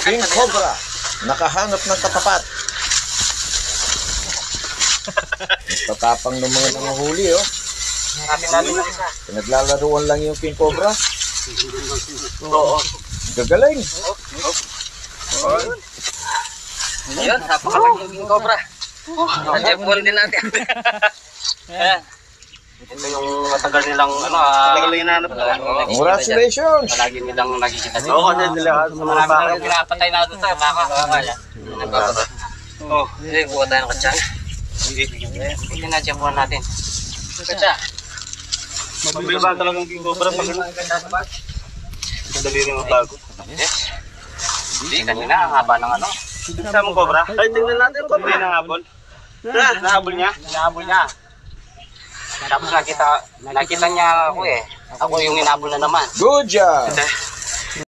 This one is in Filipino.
King Cobra, nakahanap ng katapat. Tatapang ng mga nanguhuli, oh. Pinaglalaruan lang yung King Cobra. Oo. Gagaling. Ayun, napakalaki yung King Cobra. Nandiyan din natin. Ayan. Ito yung matagal nilang matagal na hinanap na. Congratulations! Palagi nilang nakikita. Oo, kasi nila sa mga baka. Pinapatay na ito sa baka. Oo, hindi, buka tayo ng katsan. Hindi na dyan buwan natin. Katsa. Mabibaba talagang King Cobra pag madali rin magbago. Yes. Hindi, kanina ang haba ng ano. Sa mong Cobra? Ay, tingnan natin yung Cobra. Hindi nahabol. Nahabol niya? Hinahabol niya. Tapos nakita niya ako eh. Ako yung hinabol na naman. Good job!